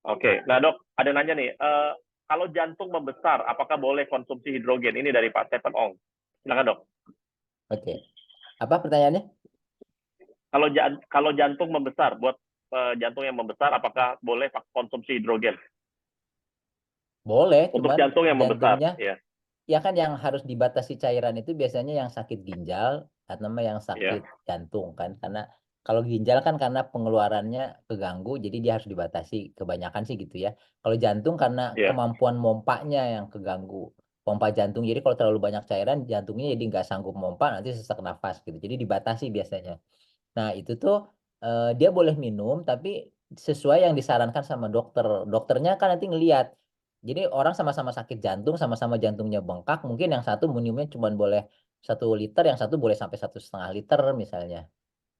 Oke, nah dok, ada nanya nih, kalau jantung membesar, apakah boleh konsumsi hidrogen? Ini dari Pak Stephen Ong. Silakan dok. Oke. Apa pertanyaannya? Kalau jantung membesar, buat jantung yang membesar, apakah boleh konsumsi hidrogen? Boleh, Untuk cuman jantung yang membesar, jantungnya ya, ya kan yang harus dibatasi cairan itu biasanya yang sakit ginjal atau yang ya, sakit jantung kan, karena kalau ginjal kan karena pengeluarannya keganggu jadi dia harus dibatasi, kebanyakan sih gitu ya. Kalau jantung karena ya. kemampuan mompanya yang keganggu, pompa jantung, jadi kalau terlalu banyak cairan jantungnya jadi nggak sanggup mompa, nanti sesak nafas gitu, jadi dibatasi biasanya. Nah, itu tuh dia boleh minum tapi sesuai yang disarankan sama dokter. Dokternya kan nanti ngelihat. Jadi orang sama-sama sakit jantung, sama-sama jantungnya bengkak, mungkin yang satu minumnya cuma boleh 1 liter, yang satu boleh sampai 1,5 liter misalnya.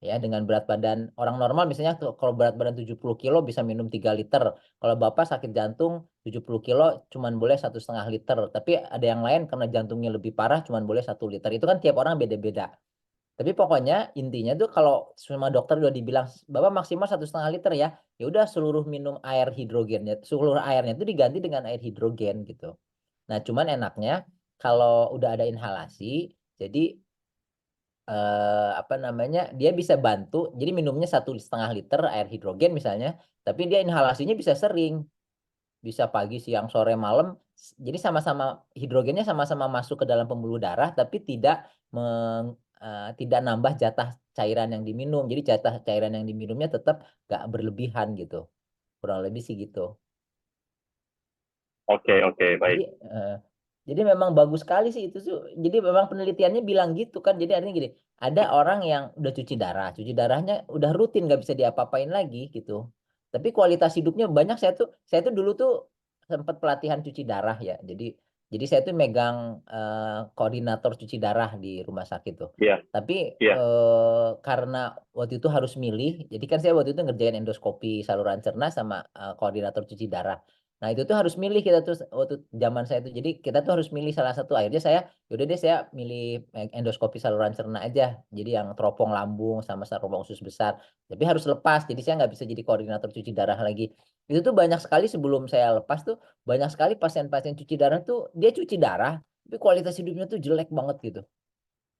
Ya, dengan berat badan orang normal misalnya kalau berat badan 70 kilo bisa minum 3 liter. Kalau Bapak sakit jantung 70 kilo cuman boleh 1,5 liter. Tapi ada yang lain karena jantungnya lebih parah cuman boleh 1 liter. Itu kan tiap orang beda-beda. Tapi pokoknya intinya tuh kalau semua dokter udah dibilang Bapak maksimal 1,5 liter ya, ya udah seluruh minum air hidrogennya, seluruh airnya itu diganti dengan air hidrogen gitu. Nah, cuman enaknya kalau udah ada inhalasi, jadi apa namanya, dia bisa bantu. Jadi minumnya 1,5 liter air hidrogen misalnya, tapi dia inhalasinya bisa sering, bisa pagi, siang, sore, malam. Jadi sama-sama hidrogennya sama-sama masuk ke dalam pembuluh darah, tapi tidak nambah jatah cairan yang diminum. Jadi jatah cairan yang diminumnya tetap nggak berlebihan gitu. Kurang lebih sih gitu. Oke, oke, Jadi baik. eh, jadi memang bagus sekali sih itu tuh. Jadi memang penelitiannya bilang gitu kan. Jadi artinya gini, ada orang yang udah cuci darahnya udah rutin nggak bisa diapa-apain lagi gitu. Tapi kualitas hidupnya banyak. Saya tuh dulu tuh sempat pelatihan cuci darah ya. Jadi saya tuh megang koordinator cuci darah di rumah sakit tuh. Iya, Tapi iya. karena waktu itu harus milih, jadi kan saya waktu itu ngerjain endoskopi saluran cerna sama koordinator cuci darah. Nah, itu tuh harus milih kita tuh waktu zaman saya tuh. Jadi kita tuh harus milih salah satu. Akhirnya yaudah deh saya milih endoskopi saluran cerna aja. Jadi yang teropong lambung sama teropong usus besar. Tapi harus lepas. Jadi saya nggak bisa jadi koordinator cuci darah lagi. Itu tuh banyak sekali sebelum saya lepas tuh banyak sekali pasien-pasien cuci darah tuh dia cuci darah, tapi kualitas hidupnya tuh jelek banget gitu.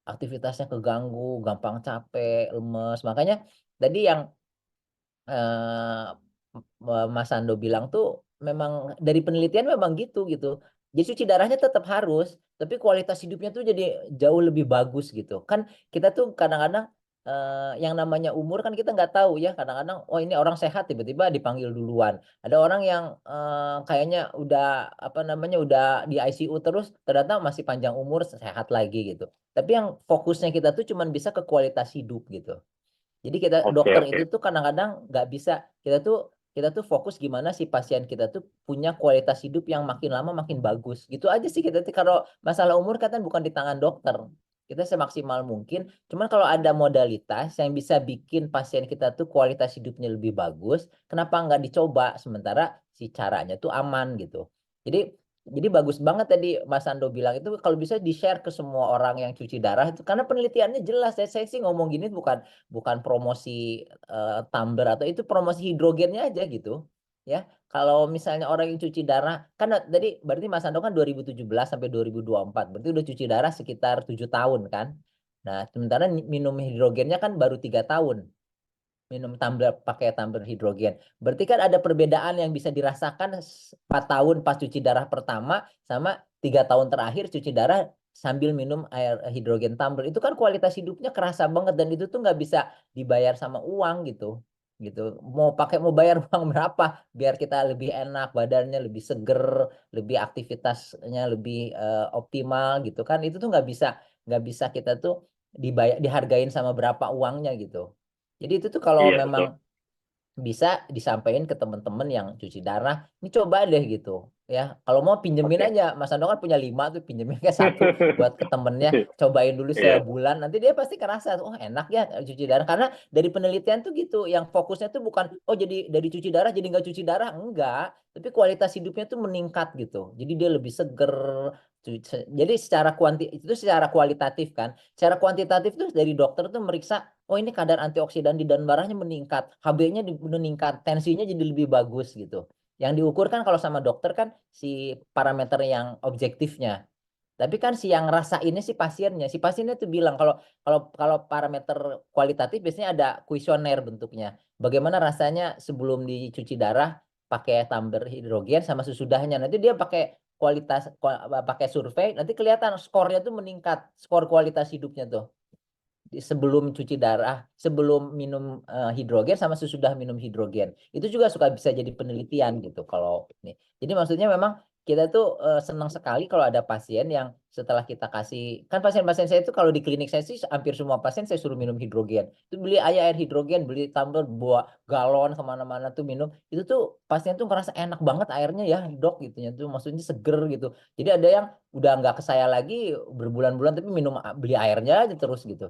Aktivitasnya keganggu, gampang capek, lemes. Makanya tadi yang eh, Mas Ando bilang tuh memang dari penelitian memang gitu. Jadi cuci darahnya tetap harus, tapi kualitas hidupnya tuh jadi jauh lebih bagus gitu. Kan kita tuh kadang-kadang yang namanya umur kan kita nggak tahu ya. Kadang-kadang oh ini orang sehat tiba-tiba dipanggil duluan. Ada orang yang kayaknya udah apa namanya udah di ICU terus ternyata masih panjang umur sehat lagi gitu. Tapi yang fokusnya kita tuh cuman bisa ke kualitas hidup gitu. Jadi kita Oke, dokter itu oke. tuh kadang-kadang nggak bisa kita tuh fokus gimana si pasien kita tuh punya kualitas hidup yang makin lama makin bagus. Gitu aja sih kita tuh kalau masalah umur kan bukan di tangan dokter. Kita semaksimal mungkin. Cuman kalau ada modalitas yang bisa bikin pasien kita tuh kualitas hidupnya lebih bagus, kenapa nggak dicoba sementara si caranya tuh aman gitu. Jadi jadi bagus banget tadi Mas Ando bilang itu kalau bisa di-share ke semua orang yang cuci darah itu karena penelitiannya jelas. Saya sih ngomong gini bukan bukan promosi tumbler atau itu promosi hidrogennya aja gitu ya. Kalau misalnya orang yang cuci darah kan tadi berarti Mas Ando kan 2017 sampai 2024 berarti udah cuci darah sekitar 7 tahun kan. Nah sementara minum hidrogennya kan baru 3 tahun minum tumbler pakai tumbler hidrogen. Berarti kan ada perbedaan yang bisa dirasakan 4 tahun pas cuci darah pertama sama 3 tahun terakhir cuci darah sambil minum air hidrogen tumbler. Itu kan kualitas hidupnya kerasa banget dan itu tuh nggak bisa dibayar sama uang gitu. Gitu. Mau bayar uang berapa biar kita lebih enak, badannya lebih seger, lebih aktivitasnya lebih optimal gitu kan. Itu tuh nggak bisa kita tuh dihargain sama berapa uangnya gitu. Jadi itu tuh kalau Iya, memang betul. bisa disampaikan ke teman-teman yang cuci darah, ini coba deh gitu ya. Kalau mau pinjemin Oke. aja, Mas Ando kan punya 5 tuh pinjemin ke satu buat ke temennya, cobain dulu Iya. sebulan, nanti dia pasti kerasa, oh enak ya cuci darah. Karena dari penelitian tuh gitu, yang fokusnya tuh bukan oh jadi dari cuci darah jadi nggak cuci darah, enggak, tapi kualitas hidupnya tuh meningkat gitu. Jadi dia lebih seger. Jadi secara itu secara kualitatif kan. Secara kuantitatif tuh dari dokter tuh meriksa oh ini kadar antioksidan di dalam darahnya meningkat, HB-nya meningkat, tensinya jadi lebih bagus gitu. Yang diukur kan kalau sama dokter kan si parameter yang objektifnya. Tapi kan si yang rasainnya si pasiennya. Si pasiennya tuh bilang kalau parameter kualitatif biasanya ada kuesioner bentuknya. Bagaimana rasanya sebelum dicuci darah pakai tumbler hidrogen sama sesudahnya. Nanti dia pakai pakai survei, nanti kelihatan skornya tuh meningkat, skor kualitas hidupnya tuh sebelum cuci darah, sebelum minum hidrogen sama sesudah minum hidrogen. Itu juga suka bisa jadi penelitian gitu kalau ini. Jadi maksudnya memang kita tuh senang sekali kalau ada pasien yang setelah kita kasih, kan pasien-pasien saya itu kalau di klinik saya sih hampir semua pasien saya suruh minum hidrogen. Itu beli air hidrogen, beli tumbler, bawa galon kemana-mana tuh minum. Itu tuh pasien tuh ngerasa enak banget airnya ya dok gitu ya. Tuh maksudnya seger gitu. Jadi ada yang udah nggak ke saya lagi berbulan-bulan tapi minum beli airnya aja terus gitu.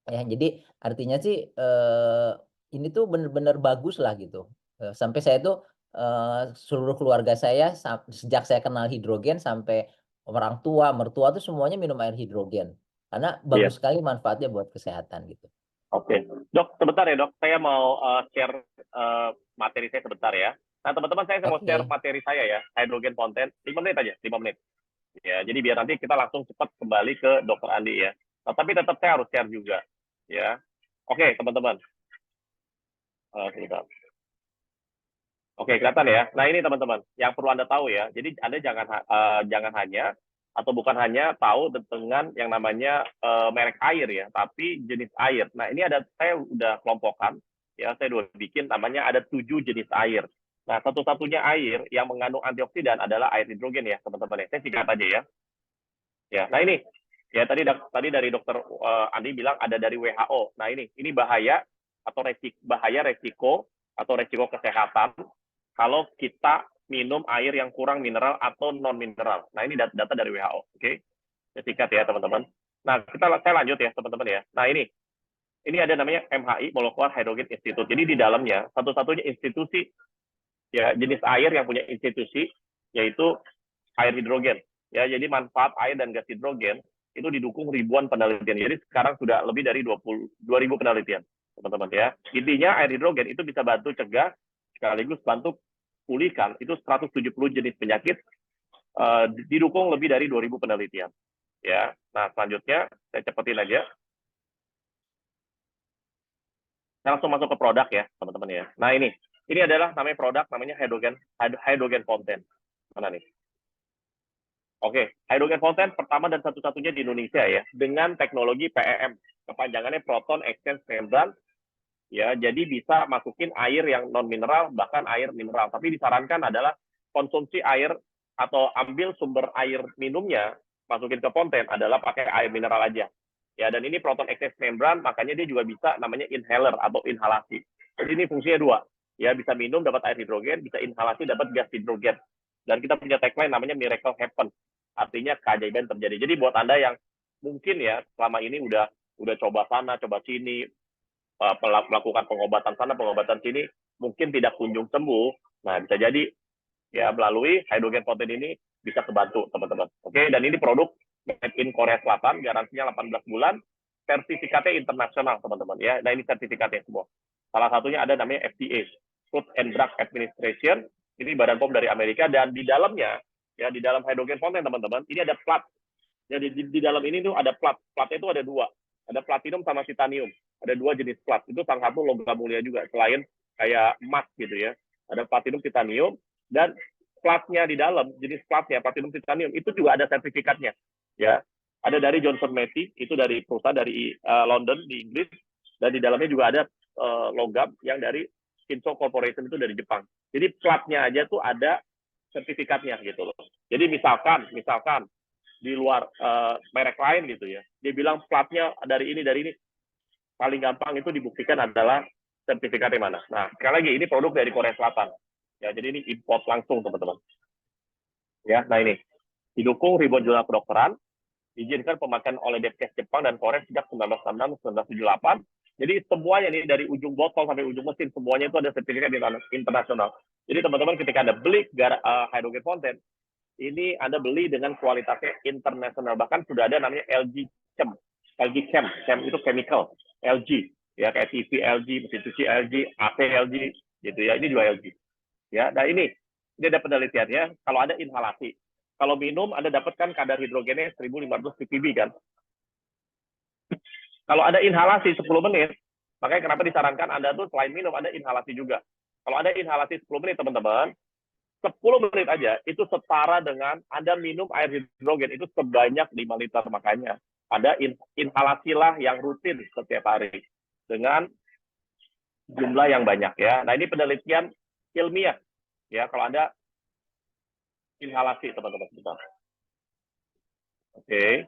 Ya, jadi artinya sih ini tuh bener-bener bagus lah gitu. Sampai saya tuh seluruh keluarga saya sejak saya kenal hidrogen sampai orang tua, mertua tuh semuanya minum air hidrogen. Karena Iya. bagus sekali manfaatnya buat kesehatan gitu. Oke, Dok, sebentar ya Dok, saya mau share materi saya sebentar ya. Nah teman-teman, saya mau share Oke. materi saya ya, hydrogen content, 5 menit aja, 5 menit. Ya, jadi biar nanti kita langsung cepat kembali ke Dokter Andi ya. Nah, tapi tetap saya harus share juga, ya. Oke, teman-teman. Sebentar. Oke, kelihatan ya. Nah, ini teman-teman, yang perlu Anda tahu ya. Jadi Anda jangan hanya atau bukan hanya tahu dengan yang namanya merek air ya, tapi jenis air. Nah, ini saya udah kelompokkan ya, saya udah bikin namanya ada 7 jenis air. Nah, satu-satunya air yang mengandung antioksidan adalah air hidrogen ya, teman-teman ya. Saya singkat aja ya. Ya, nah ini ya tadi dari dokter Andi bilang ada dari WHO. Nah, ini bahaya atau resiko atau resiko kesehatan kalau kita minum air yang kurang mineral atau non mineral. Nah, ini data dari WHO. Oke. Singkat ya, teman-teman. Nah, saya lanjut ya, teman-teman ya. Nah, ini ada namanya MHI, Molecular Hydrogen Institute. Jadi di dalamnya satu-satunya institusi ya jenis air yang punya institusi yaitu air hidrogen. Ya, jadi manfaat air dan gas hidrogen itu didukung ribuan penelitian. Jadi sekarang sudah lebih dari 2.000 penelitian, teman-teman ya. Intinya air hidrogen itu bisa bantu cegah sekaligus bantu pulihkan itu 170 jenis penyakit didukung lebih dari 2.000 penelitian. Ya. Nah, selanjutnya saya cepetin aja. Saya langsung masuk ke produk ya, teman-teman ya. Nah, ini adalah namanya produk namanya hydrogen content. Mana nih? Oke, hydrogen content pertama dan satu-satunya di Indonesia ya, dengan teknologi PEM, kepanjangannya Proton Exchange Membrane, ya, jadi bisa masukin air yang non mineral bahkan air mineral. Tapi disarankan adalah konsumsi air atau ambil sumber air minumnya masukin ke konten adalah pakai air mineral aja. Ya, dan ini Proton Exchange Membrane, makanya dia juga bisa namanya inhaler atau inhalasi. Jadi ini fungsinya dua, ya bisa minum dapat air hidrogen, bisa inhalasi dapat gas hidrogen. Dan kita punya tagline namanya Miracle Happen. Artinya keajaiban terjadi. Jadi buat Anda yang mungkin ya selama ini udah coba sana, coba sini, melakukan pengobatan sana, pengobatan sini, mungkin tidak kunjung sembuh. Nah, bisa jadi ya melalui hydrogen content ini bisa kebantu, teman-teman. Oke, dan ini produk made in Korea Selatan, garansinya 18 bulan, sertifikatnya internasional, teman-teman ya. Nah, ini sertifikatnya semua. Salah satunya ada namanya FDA, Food and Drug Administration. Ini Badan POM dari Amerika, dan di dalamnya ya di dalam hydrogen content, teman-teman, ini ada plat. Ya, di dalam ini tuh ada plat. Platnya itu ada dua. Ada platinum sama titanium. Ada dua jenis plat. Itu salah satu logam mulia juga. Selain kayak emas gitu ya. Ada platinum, titanium. Dan platnya di dalam, jenis platnya, platinum, titanium, itu juga ada sertifikatnya. Ya, ada dari Johnson Matthey, itu dari perusahaan dari London, di Inggris. Dan di dalamnya juga ada logam yang dari Shinso Corporation, itu dari Jepang. Jadi platnya aja tuh ada sertifikatnya gitu loh. Jadi misalkan di luar merek lain gitu ya, dia bilang platnya dari ini, paling gampang itu dibuktikan adalah sertifikatnya mana. Nah, sekali lagi ini produk dari Korea Selatan. Ya, jadi ini import langsung, teman-teman. Ya, nah ini didukung ribuan jurnal kedokteran, diizinkan pemakaian oleh Depkes Jepang dan Korea sejak 1976-1978. Jadi semuanya nih dari ujung botol sampai ujung mesin semuanya itu ada sertifikat internasional. Jadi teman-teman ketika Anda beli hydrogen content, ini Anda beli dengan kualitasnya internasional. Bahkan sudah ada namanya LG Chem. Chem itu chemical. LG, ya kayak TV LG, mesin cuci LG, AC LG, gitu ya. Ini juga LG. Ya, nah ini Dia ada penelitiannya, kalau ada inhalasi. Kalau minum, Anda dapatkan kadar hidrogennya 1.500 ppb kan. Kalau ada inhalasi 10 menit, makanya kenapa disarankan Anda tuh selain minum, Anda inhalasi juga. Kalau ada inhalasi 10 menit, teman-teman, 10 menit aja, itu setara dengan Anda minum air hidrogen, itu sebanyak 5 liter. Makanya ada inhalasilah yang rutin setiap hari dengan jumlah yang banyak ya. Nah, ini penelitian ilmiah ya kalau Anda inhalasi, teman-teman. Oke.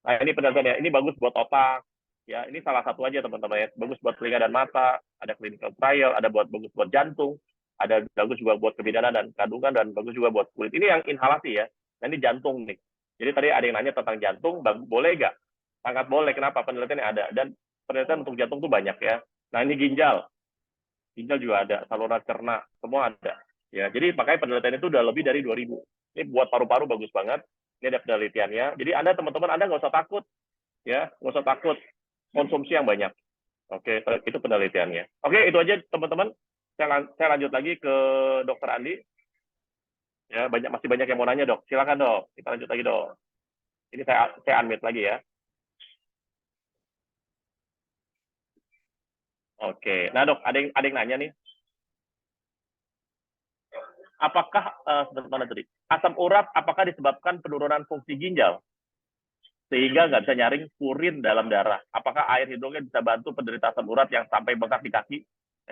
Nah, ini penelitiannya. Ini bagus buat otak. Ya, ini salah satu aja, teman-teman ya. Bagus buat telinga dan mata, ada clinical trial, ada bagus buat jantung, ada bagus juga buat kebidanan dan kandungan, dan bagus juga buat kulit. Ini yang inhalasi ya. Nah, ini jantung nih. Jadi tadi ada yang nanya tentang jantung, boleh nggak? Sangat boleh. Kenapa? Penelitiannya ada. Dan penelitian untuk jantung tuh banyak ya. Nah, ini ginjal. Ginjal juga ada, saluran cerna, semua ada. Ya, jadi makanya penelitian itu udah lebih dari 2000. Ini buat paru-paru bagus banget. Ini ada penelitiannya. Jadi Anda, teman-teman, Anda nggak usah takut. Ya, nggak usah takut. Konsumsi yang banyak. Oke, itu penelitiannya. Oke, itu aja, teman-teman. Saya lanjut lagi ke Dokter Andi. Ya, masih banyak yang mau nanya, Dok. Silakan, Dok. Kita lanjut lagi, Dok. Ini saya unmute lagi ya. Oke. Nah, Dok, ada yang nanya nih. Apakah mana tadi? Asam urat apakah disebabkan penurunan fungsi ginjal sehingga nggak bisa nyaring purin dalam darah? Apakah air hidrogen bisa bantu penderita asam urat yang sampai bengkak di kaki?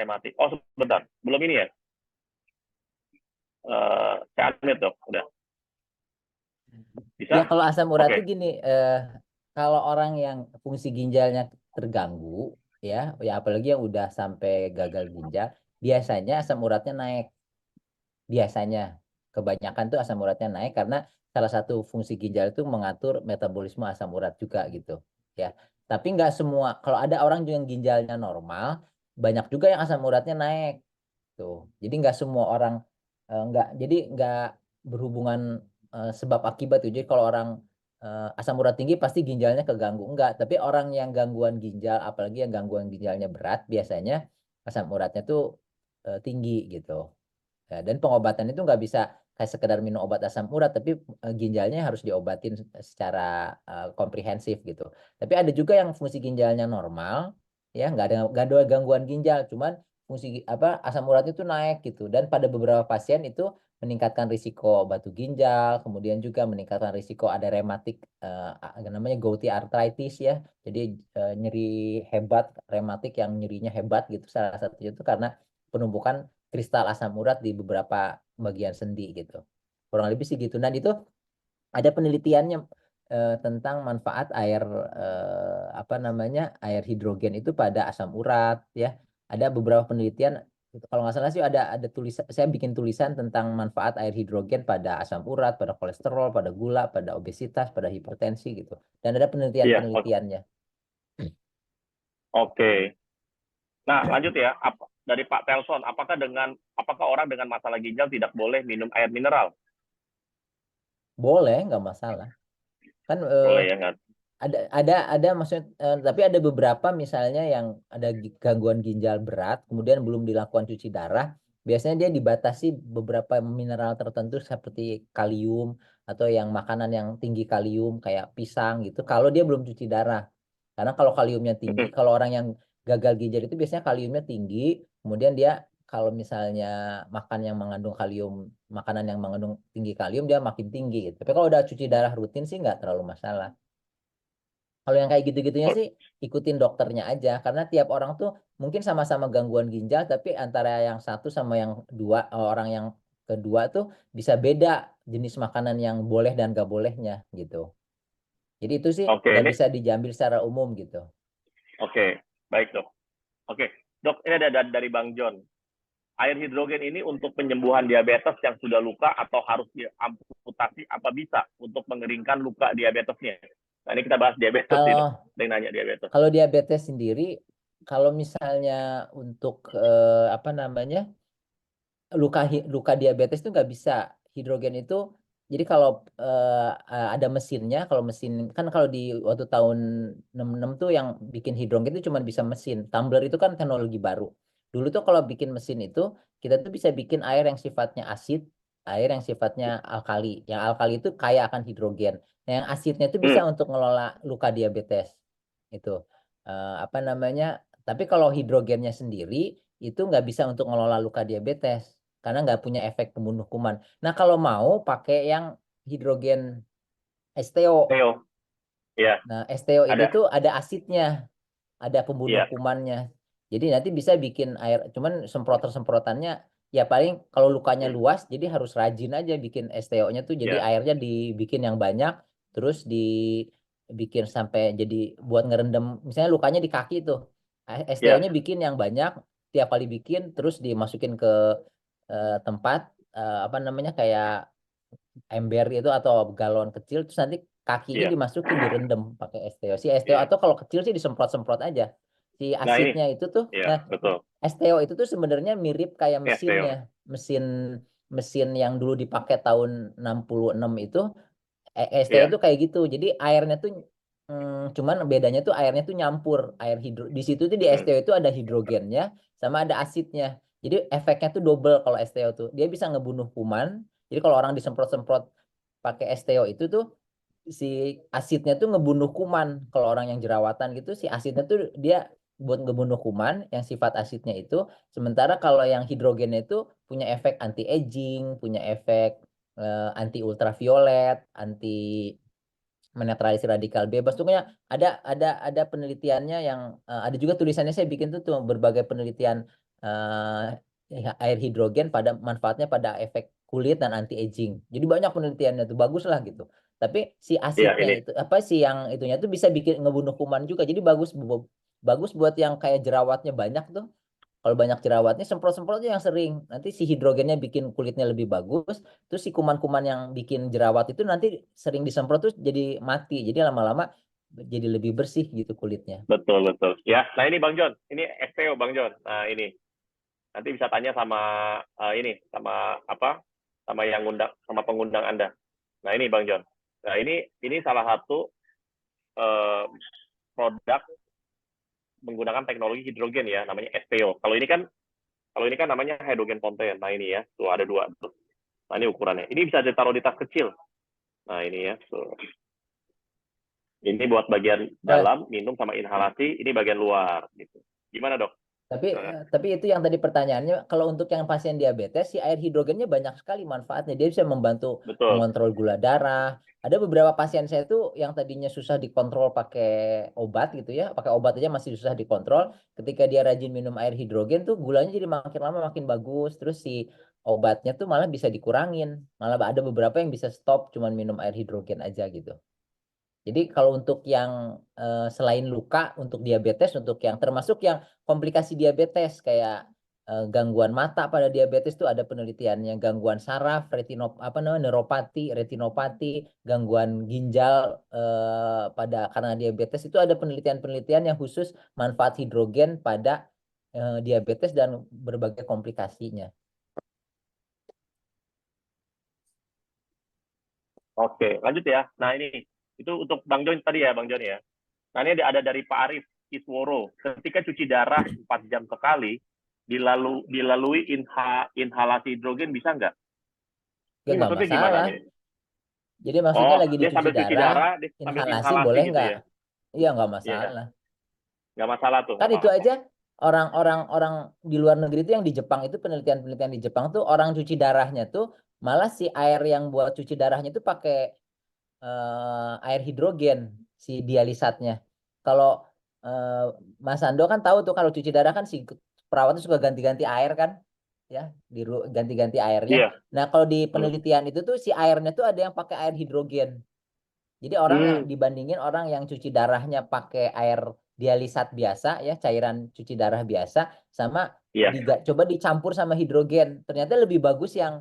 Mati. Oh, sebentar. Belum ini ya? Saya unmute, Dok. Udah. Bisa? Ya kalau asam urat Oke. itu gini, kalau orang yang fungsi ginjalnya terganggu, ya apalagi yang udah sampai gagal ginjal, biasanya asam uratnya naik. Biasanya, kebanyakan tuh asam uratnya naik karena salah satu fungsi ginjal itu mengatur metabolisme asam urat juga gitu, ya. Tapi nggak semua. Kalau ada orang yang ginjalnya normal, banyak juga yang asam uratnya naik, tuh. Jadi nggak semua orang nggak berhubungan sebab akibat tuh. Jadi kalau orang asam urat tinggi pasti ginjalnya keganggu, enggak. Tapi orang yang gangguan ginjal, apalagi yang gangguan ginjalnya berat, biasanya asam uratnya tuh tinggi gitu. Ya, dan pengobatan itu nggak bisa kayak sekedar minum obat asam urat, tapi ginjalnya harus diobatin secara komprehensif gitu. Tapi ada juga yang fungsi ginjalnya normal, ya nggak ada gangguan ginjal, cuman fungsi asam urat itu naik gitu. Dan pada beberapa pasien itu meningkatkan risiko batu ginjal, kemudian juga meningkatkan risiko ada rematik, namanya gouty arthritis ya. Jadi nyeri hebat, rematik yang nyerinya hebat gitu. Salah satunya itu karena penumpukan kristal asam urat di beberapa bagian sendi gitu. Kurang lebih sih gitu. Dan itu ada penelitiannya tentang manfaat air air hidrogen itu pada asam urat ya. Ada beberapa penelitian, kalau nggak salah sih ada tulisan, saya bikin tulisan tentang manfaat air hidrogen pada asam urat, pada kolesterol, pada gula, pada obesitas, pada hipertensi gitu. Dan ada Iya. penelitian-penelitiannya. Oke. Nah, lanjut ya. Dari Pak Telson, apakah orang dengan masalah ginjal tidak boleh minum air mineral? Boleh, nggak masalah. Kan Boleh ya, nggak? ada maksudnya, tapi ada beberapa misalnya yang ada gangguan ginjal berat kemudian belum dilakukan cuci darah, biasanya dia dibatasi beberapa mineral tertentu seperti kalium, atau yang makanan yang tinggi kalium kayak pisang gitu, kalau dia belum cuci darah. Karena kalau kaliumnya tinggi, kalau orang yang gagal ginjal itu biasanya kaliumnya tinggi, kemudian dia kalau misalnya makan yang mengandung kalium, makanan yang mengandung tinggi kalium, dia makin tinggi gitu. Tapi kalau udah cuci darah rutin sih nggak terlalu masalah. Kalau yang kayak gitu-gitunya sih ikutin dokternya aja, karena tiap orang tuh mungkin sama-sama gangguan ginjal, tapi antara yang satu sama yang dua, orang yang kedua tuh bisa beda jenis makanan yang boleh dan gak bolehnya gitu. Jadi itu sih Oke, nggak ini bisa diambil secara umum gitu. oke, baik dok. Oke, dok, ini ada dari Bang John. Air hidrogen ini untuk penyembuhan diabetes yang sudah luka atau harus diamputasi, apa bisa untuk mengeringkan luka diabetesnya? Nah, ini kita bahas diabetes nih, dok. Kalau Ada yang nanya diabetes. kalau diabetes sendiri, kalau misalnya untuk luka diabetes itu nggak bisa hidrogen itu. Jadi kalau ada mesinnya, kalau mesin kan, kalau di waktu tahun 66 tuh yang bikin hidrogen itu cuma bisa mesin tumbler, itu kan teknologi baru. Dulu tuh kalau bikin mesin itu, kita tuh bisa bikin air yang sifatnya asid, air yang sifatnya alkali. Yang alkali itu kaya akan hidrogen. Nah, yang asidnya itu bisa Hmm. untuk ngelola luka diabetes. Itu. Apa namanya? Tapi kalau hidrogennya sendiri, itu nggak bisa untuk ngelola luka diabetes. Karena nggak punya efek pembunuh kuman. Nah, kalau mau pakai yang hidrogen STO. Theo, ya Nah, STO itu ada, tuh ada asidnya, ada pembunuh ya, kumannya. Jadi nanti bisa bikin air, cuman semprotan-semprotannya ya paling kalau lukanya luas, jadi harus rajin aja bikin STO-nya tuh. Jadi ya, airnya dibikin yang banyak, terus dibikin sampai jadi buat ngerendam. Misalnya lukanya di kaki tuh, ya, STO-nya bikin yang banyak, tiap kali bikin, terus dimasukin ke tempat apa namanya kayak ember itu atau galon kecil, terus nanti kakinya ya, dimasukin direndam pakai STO. Si STO ya. atau kalau kecil sih disemprot-semprot aja. Si Nah ini, asidnya itu tuh, ya nah betul, STO itu tuh sebenarnya mirip kayak ini mesinnya. Theo. Mesin mesin yang dulu dipakai tahun 66 itu STO Ya, tuh kayak gitu. Jadi airnya tuh cuman bedanya tuh airnya tuh nyampur, air hidro. Di situ tuh di hmm, STO itu ada hidrogennya sama ada asidnya. Jadi efeknya tuh double kalau STO tuh. Dia bisa ngebunuh kuman. Jadi kalau orang disemprot-semprot pakai STO itu tuh si asidnya tuh ngebunuh kuman. Kalau orang yang jerawatan gitu si asidnya tuh dia buat ngebunuh kuman yang sifat asidnya itu. Sementara kalau yang hidrogennya itu punya efek anti aging, punya efek anti ultraviolet, anti menetralisir radikal bebas tuh kayak ada penelitiannya yang ada juga tulisannya saya bikin tuh berbagai penelitian air hidrogen pada manfaatnya pada efek kulit dan anti aging. Jadi banyak penelitiannya tuh bagus lah gitu. Tapi si ya asidnya ini, itu apa sih yang itunya tuh bisa bikin ngebunuh kuman juga. Jadi bagus bagus buat yang kayak jerawatnya banyak tuh. Kalau banyak jerawatnya semprot-semprot aja yang sering. Nanti si hidrogennya bikin kulitnya lebih bagus. Terus si kuman-kuman yang bikin jerawat itu nanti sering disemprot tuh jadi mati. Jadi lama-lama jadi lebih bersih gitu kulitnya. betul betul. Ya, nah ini Bang John, ini Theo Bang John. Nah ini nanti bisa tanya sama ini, sama apa, sama yang ngundang, sama pengundang Anda. Nah ini Bang John. Nah ini salah satu eh, produk menggunakan teknologi hidrogen ya, namanya SPO. Kalau ini kan namanya hydrogen fountain. Nah ini ya, tuh ada dua tuh. Nah ini ukurannya. Ini bisa ditaruh di tas kecil. Nah ini ya, tuh. Ini buat bagian Eh, dalam minum sama inhalasi. Ini bagian luar. Gitu. Gimana dok? Silakan. tapi itu yang tadi pertanyaannya, kalau untuk yang pasien diabetes, si air hidrogennya banyak sekali manfaatnya. Dia bisa membantu Betul. mengontrol gula darah. Ada beberapa pasien saya tuh yang tadinya susah dikontrol pakai obat gitu ya, pakai obat aja masih susah dikontrol. Ketika dia rajin minum air hidrogen tuh gulanya jadi makin lama makin bagus. Terus si obatnya tuh malah bisa dikurangin. Malah ada beberapa yang bisa stop cuman minum air hidrogen aja gitu. Jadi kalau untuk yang selain luka, untuk diabetes, untuk yang termasuk yang komplikasi diabetes kayak gangguan mata pada diabetes itu ada penelitiannya, gangguan saraf, apa namanya neuropati, retinopati, gangguan ginjal pada karena diabetes itu ada penelitian-penelitian yang khusus manfaat hidrogen pada diabetes dan berbagai komplikasinya. Oke, lanjut ya. Nah ini itu untuk Bang John tadi ya, Bang John ya. Nah ini ada dari Pak Arif Isworo. Ketika cuci darah 4 jam sekali, dilalui inhalasi hidrogen bisa nggak? Ya Ini nggak maksudnya gimana masalah. nih? Jadi maksudnya Oh, lagi dia dicuci sambil cuci darah, darah, dia sambil inhalasi inhalasi boleh gitu nggak? ya? Iya nggak Iya kan? masalah. Nggak masalah tuh, Kan nggak itu apa-apa. aja orang-orang di luar negeri itu yang di Jepang itu penelitian-penelitian di Jepang tuh orang cuci darahnya tuh malah si air yang buat cuci darahnya itu pakai air hidrogen si dialisatnya. Kalau eh, Mas Ando kan tahu tuh kalau cuci darah kan si perawat tuh suka ganti-ganti air kan ya ganti-ganti airnya. Iya. Nah, kalau di Hmm. penelitian itu tuh si airnya tuh ada yang pakai air hidrogen. Jadi orang yang Hmm. dibandingin orang yang cuci darahnya pakai air dialisat biasa ya, cairan cuci darah biasa sama Iya. coba dicampur sama hidrogen. Ternyata lebih bagus yang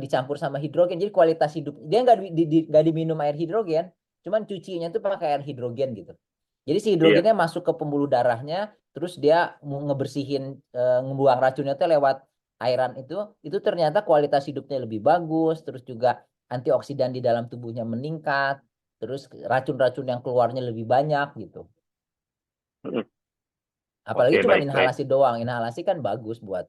dicampur sama hidrogen. Jadi kualitas hidup dia nggak diminum air hidrogen, cuman cucinya tuh pakai air hidrogen gitu. Jadi si Iya. hidrogennya masuk ke pembuluh darahnya, terus dia ngebersihin ngebuang racunnya tuh lewat airan itu ternyata kualitas hidupnya lebih bagus, terus juga antioksidan di dalam tubuhnya meningkat. Terus racun-racun yang keluarnya lebih banyak gitu. Hmm. Apalagi Oke, cuma baik, baik. inhalasi doang. Inhalasi kan bagus buat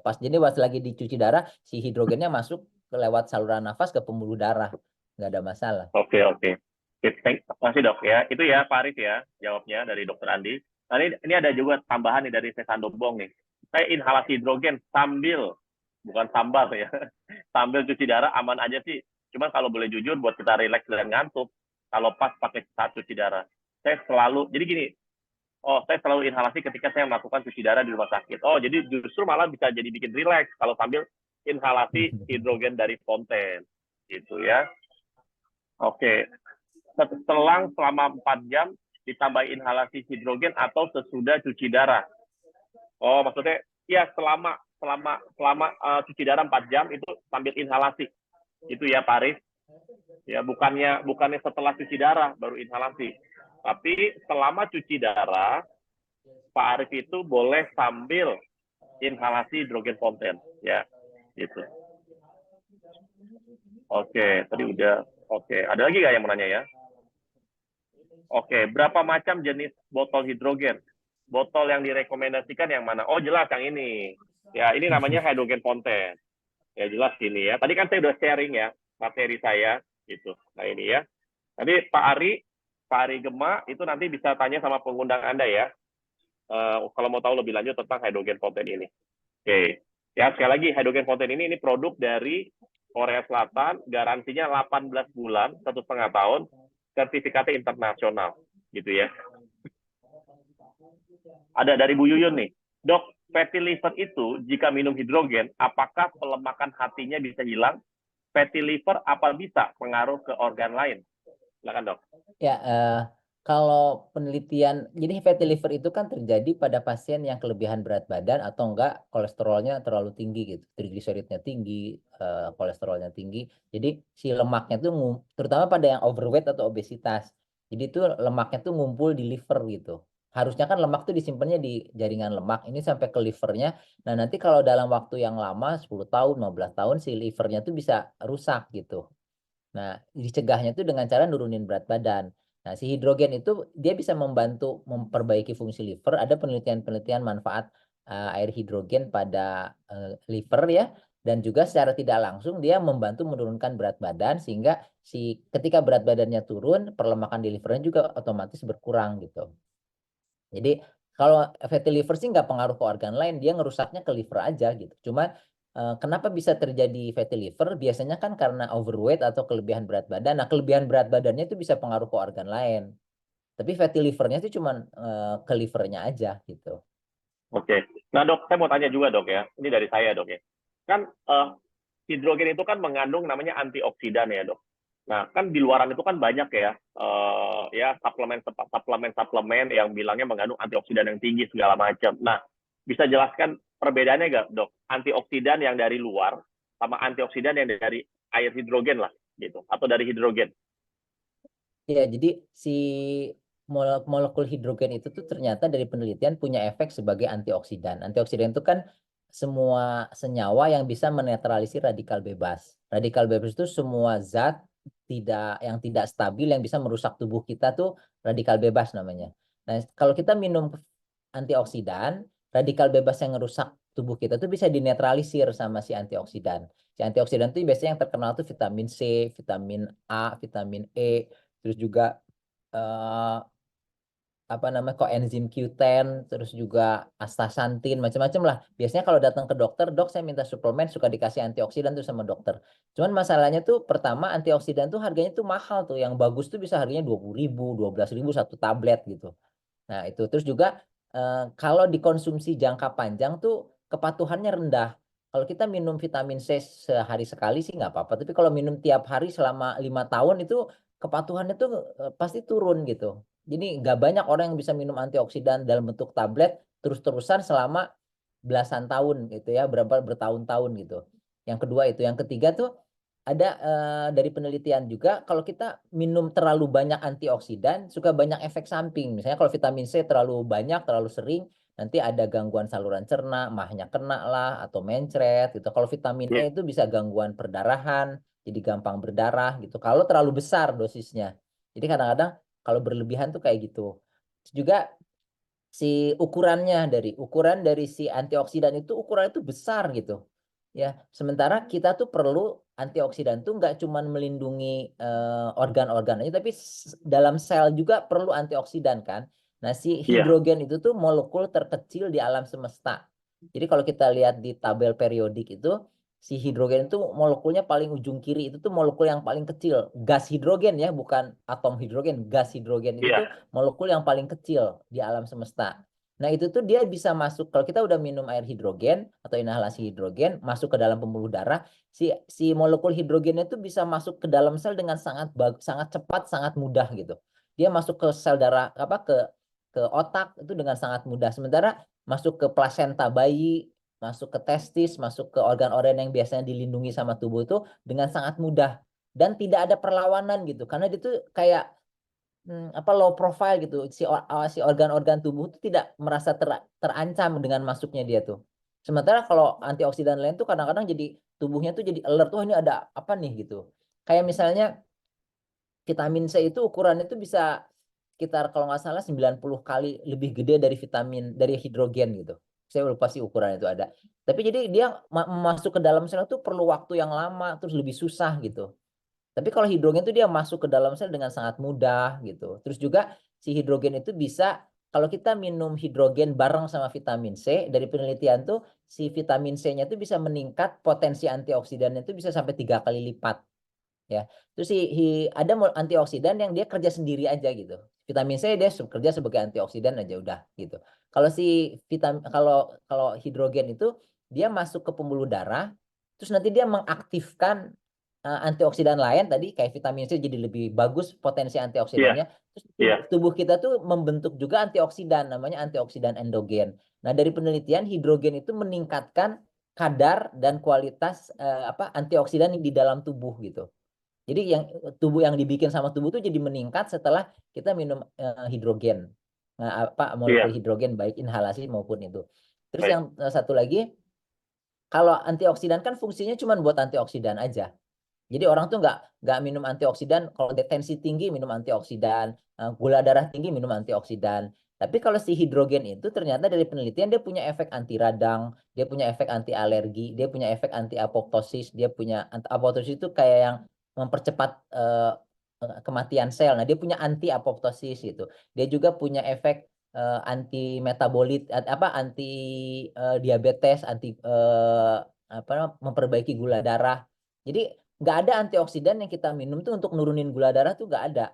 pas jadi pas lagi dicuci darah si hidrogennya masuk lewat saluran nafas ke pembuluh darah. Nggak ada masalah. Oke, oke. Oke, terima kasih dok ya. Itu ya Pak Arif ya jawabnya dari dokter Andi. Nah, ini ada juga tambahan nih dari saya Sandombong nih. Saya inhalasi hidrogen sambil, bukan sambar ya, sambil cuci darah aman aja sih. Cuman kalau boleh jujur buat kita rileks dan ngantuk, kalau pas pakai saat cuci darah, saya selalu, jadi gini, oh saya selalu inhalasi ketika saya melakukan cuci darah di rumah sakit. Oh jadi justru malah bisa jadi bikin rileks kalau sambil inhalasi hidrogen dari fonten. Gitu ya. Oke, selang selama 4 jam ditambah inhalasi hidrogen atau sesudah cuci darah. Oh, maksudnya ya selama selama selama cuci darah 4 jam itu sambil inhalasi. Itu ya, Pak Arif. Ya, bukannya setelah cuci darah baru inhalasi. Tapi selama cuci darah Pak Arif itu boleh sambil inhalasi hidrogen fonten. Ya, gitu. Oke, tadi udah. Oke, ada lagi nggak yang mau nanya ya? Oke, berapa macam jenis botol hidrogen? Botol yang direkomendasikan yang mana? Oh, jelas yang ini. Ya, ini namanya hydrogen fountain. Ya, jelas ini ya. Tadi kan saya udah sharing ya materi saya gitu. Nah, ini ya. Nanti Pak Ari Gema itu nanti bisa tanya sama pengundang Anda ya. Kalau mau tahu lebih lanjut tentang hydrogen fountain ini. Oke. Ya, sekali lagi hydrogen fountain ini produk dari Korea Selatan, garansinya 18 bulan, 1,5 tahun, sertifikatnya internasional gitu ya. Ada dari Bu Yuyun nih. Dok, fatty liver itu jika minum hidrogen, apakah pelemakan hatinya bisa hilang? Fatty liver apa bisa pengaruh ke organ lain? Silakan dok. Ya, kalau penelitian, jadi fatty liver itu kan terjadi pada pasien yang kelebihan berat badan atau enggak kolesterolnya terlalu tinggi gitu, trigliseridnya tinggi, kolesterolnya tinggi. Jadi si lemaknya tuh terutama pada yang overweight atau obesitas. Jadi itu lemaknya tuh ngumpul di liver gitu. Harusnya kan lemak tuh disimpannya di jaringan lemak, ini sampai ke livernya. Nah, nanti kalau dalam waktu yang lama, 10 tahun, 15 tahun, si livernya tuh bisa rusak gitu. Nah, dicegahnya itu dengan cara nurunin berat badan. Nah, si hidrogen itu dia bisa membantu memperbaiki fungsi liver. Ada penelitian-penelitian manfaat air hidrogen pada liver ya. Dan juga secara tidak langsung dia membantu menurunkan berat badan sehingga si ketika berat badannya turun, perlemakan di livernya juga otomatis berkurang gitu. Jadi kalau fatty liver sih nggak pengaruh ke organ lain, dia ngerusaknya ke liver aja gitu. Cuma kenapa bisa terjadi fatty liver? Biasanya kan karena overweight atau kelebihan berat badan. Nah, kelebihan berat badannya itu bisa pengaruh ke organ lain. Tapi fatty livernya itu cuma ke livernya aja gitu. Oke. Nah dok, saya mau tanya juga dok ya. Ini dari saya dok ya. Kan hidrogen itu kan mengandung namanya antioksidan ya dok. Nah kan di luaran itu kan banyak ya suplemen yang bilangnya mengandung antioksidan yang tinggi segala macam. Nah bisa jelaskan perbedaannya nggak dok? Antioksidan yang dari luar sama antioksidan yang dari air hidrogen lah gitu atau dari hidrogen. Ya, jadi si molekul hidrogen itu tuh ternyata dari penelitian punya efek sebagai antioksidan. Antioksidan itu kan semua senyawa yang bisa menetralisir radikal bebas. Radikal bebas itu semua zat yang tidak stabil yang bisa merusak tubuh kita tuh radikal bebas namanya. Nah, kalau kita minum antioksidan, radikal bebas yang merusak tubuh kita tuh bisa dinetralisir sama si antioksidan. Si antioksidan itu biasanya yang terkenal tuh vitamin C, vitamin A, vitamin E, terus juga eh, apa namanya koenzim Q10, terus juga astaxanthin, macam-macam lah. Biasanya kalau datang ke dokter, dok saya minta suplemen, suka dikasih antioksidan tuh sama dokter. Cuman masalahnya tuh pertama antioksidan tuh harganya tuh mahal tuh, yang bagus tuh bisa harganya 20.000, 12.000 satu tablet gitu. Nah itu terus juga kalau dikonsumsi jangka panjang tuh kepatuhannya rendah. Kalau kita minum vitamin C sehari sekali sih nggak apa-apa, tapi kalau minum tiap hari selama 5 tahun itu kepatuhannya tuh pasti turun gitu. Jadi nggak banyak orang yang bisa minum antioksidan dalam bentuk tablet terus-terusan selama belasan tahun gitu ya, berapa bertahun-tahun gitu. Yang kedua itu, yang ketiga tuh ada dari penelitian juga kalau kita minum terlalu banyak antioksidan suka banyak efek samping. Misalnya kalau vitamin C terlalu banyak, terlalu sering, nanti ada gangguan saluran cerna, mahnya kena lah atau mencret gitu. Kalau vitamin Ya. E itu bisa gangguan perdarahan, jadi gampang berdarah gitu. Kalau terlalu besar dosisnya. Jadi kadang-kadang kalau berlebihan tuh kayak gitu. Terus juga si ukuran dari si antioksidan itu ukuran itu besar gitu. Ya, sementara kita tuh perlu antioksidan tuh nggak cuma melindungi organ-organ aja, tapi dalam sel juga perlu antioksidan kan. Nah, si Iya, hidrogen itu tuh molekul terkecil di alam semesta. Jadi kalau kita lihat di tabel periodik itu, si hidrogen itu molekulnya paling ujung kiri itu tuh molekul yang paling kecil. Gas hidrogen ya, bukan atom hidrogen. Gas hidrogen itu tuh iya, molekul yang paling kecil di alam semesta. Nah, itu tuh dia bisa masuk kalau kita udah minum air hidrogen atau inhalasi hidrogen masuk ke dalam pembuluh darah, si molekul hidrogennya itu bisa masuk ke dalam sel dengan sangat cepat, sangat mudah gitu. Dia masuk ke sel darah apa ke otak itu dengan sangat mudah. Sementara masuk ke plasenta bayi, masuk ke testis, masuk ke organ-organ yang biasanya dilindungi sama tubuh itu dengan sangat mudah dan tidak ada perlawanan gitu. Karena dia tuh kayak apa low profile gitu si organ-organ tubuh itu tidak merasa terancam dengan masuknya dia tuh. Sementara kalau antioksidan lain tuh kadang-kadang jadi tubuhnya tuh jadi alert, tuh ini ada apa nih gitu. Kayak misalnya vitamin C itu ukurannya itu bisa sekitar kalau nggak salah 90 kali lebih gede dari hidrogen gitu. Saya lupa sih ukuran itu ada. Tapi jadi dia masuk ke dalam sel itu perlu waktu yang lama terus lebih susah gitu. Tapi kalau hidrogen itu dia masuk ke dalam sel dengan sangat mudah gitu. Terus juga si hidrogen itu bisa kalau kita minum hidrogen bareng sama vitamin C, dari penelitian tuh si vitamin C-nya itu bisa meningkat potensi antioksidannya itu bisa sampai 3 kali lipat ya. Terus ada antioksidan yang dia kerja sendiri aja gitu. Vitamin C dia kerja sebagai antioksidan aja udah gitu. Kalau si kalau hidrogen itu dia masuk ke pembuluh darah, terus nanti dia mengaktifkan antioksidan lain tadi kayak vitamin C jadi lebih bagus potensi iya, antioksidannya. Terus iya. tubuh kita tuh membentuk juga antioksidan namanya antioksidan endogen. Nah, dari penelitian hidrogen itu meningkatkan kadar dan kualitas antioksidan di dalam tubuh gitu. Jadi yang dibikin sama tubuh tuh jadi meningkat setelah kita minum hidrogen. Nah, molekul Iya, hidrogen baik inhalasi maupun itu. Terus baik. yang satu lagi, kalau antioksidan kan fungsinya cuma buat antioksidan aja. Jadi orang tuh nggak minum antioksidan kalau tensi tinggi minum antioksidan, gula darah tinggi minum antioksidan. Tapi kalau si hidrogen itu ternyata dari penelitian dia punya efek anti radang, dia punya efek anti alergi, dia punya efek anti apoptosis, dia punya apoptosis itu kayak yang mempercepat kematian sel. Nah, dia punya anti apoptosis gitu. Dia juga punya efek anti metabolit anti diabetes, anti memperbaiki gula darah. Jadi nggak ada antioksidan yang kita minum tuh untuk nurunin gula darah tuh nggak ada.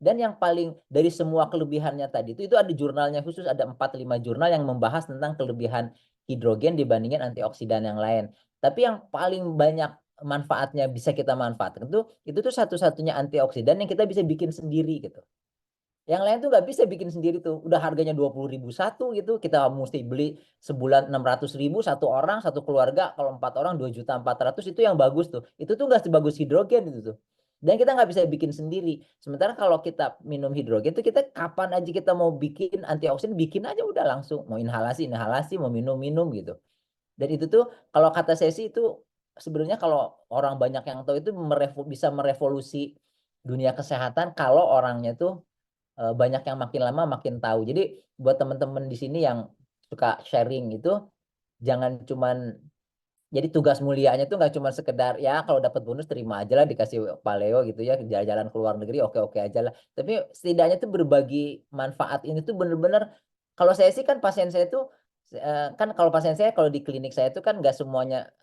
Dan yang paling dari semua kelebihannya tadi itu ada jurnalnya khusus, ada 4-5 jurnal yang membahas tentang kelebihan hidrogen dibandingin antioksidan yang lain. Tapi yang paling banyak manfaatnya bisa kita manfaatkan tuh itu tuh satu-satunya antioksidan yang kita bisa bikin sendiri gitu. Yang lain tuh nggak bisa bikin sendiri tuh. Udah harganya 20.000 satu gitu. Kita mesti beli sebulan 600.000 satu orang, satu keluarga. Kalau 4 orang 2.400.000 itu yang bagus tuh. Itu tuh nggak sebagus hidrogen itu tuh. Dan kita nggak bisa bikin sendiri. Sementara kalau kita minum hidrogen tuh kita kapan aja kita mau bikin antioksidan, bikin aja udah langsung. Mau inhalasi, inhalasi, mau minum-minum gitu. Dan itu tuh kalau kata saya sih itu sebenarnya kalau orang banyak yang tahu itu bisa merevolusi dunia kesehatan kalau orangnya tuh banyak yang makin lama makin tahu. Jadi buat teman-teman di sini yang suka sharing itu jangan cuman jadi tugas mulianya tuh nggak cuma sekedar ya kalau dapat bonus terima aja lah dikasih paleo gitu ya jalan-jalan ke luar negeri oke-oke aja lah. Tapi setidaknya tuh berbagi manfaat ini tuh bener-bener kalau saya sih kan pasien saya tuh kan kalau pasien saya kalau di klinik saya tuh kan nggak semuanya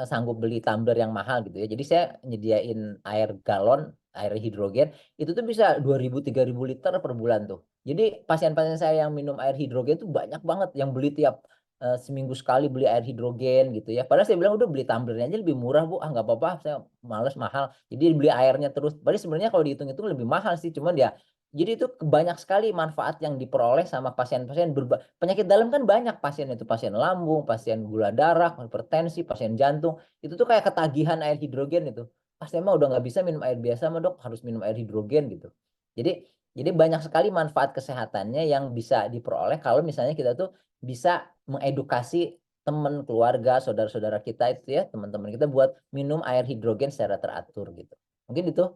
sanggup beli tumbler yang mahal gitu ya. Jadi saya nyediain air galon, air hidrogen itu tuh bisa 2.000-3.000 liter per bulan tuh. Jadi pasien-pasien saya yang minum air hidrogen tuh banyak banget yang beli tiap seminggu sekali beli air hidrogen gitu ya. Padahal saya bilang udah beli tumblernya aja lebih murah Bu. Ah nggak apa-apa, saya males mahal. Jadi beli airnya terus. Padahal sebenarnya kalau dihitung-hitung lebih mahal sih. Cuman ya jadi itu banyak sekali manfaat yang diperoleh sama pasien-pasien penyakit dalam kan banyak pasien itu pasien lambung, pasien gula darah, hipertensi, pasien jantung. Itu tuh kayak ketagihan air hidrogen itu. Ah saya mah udah nggak bisa minum air biasa mah Dok, harus minum air hidrogen gitu. Jadi jadi banyak sekali manfaat kesehatannya yang bisa diperoleh kalau misalnya kita tuh bisa mengedukasi teman, keluarga, saudara-saudara kita itu ya, teman-teman kita buat minum air hidrogen secara teratur gitu. Mungkin itu,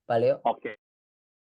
Pak Leo. Oke.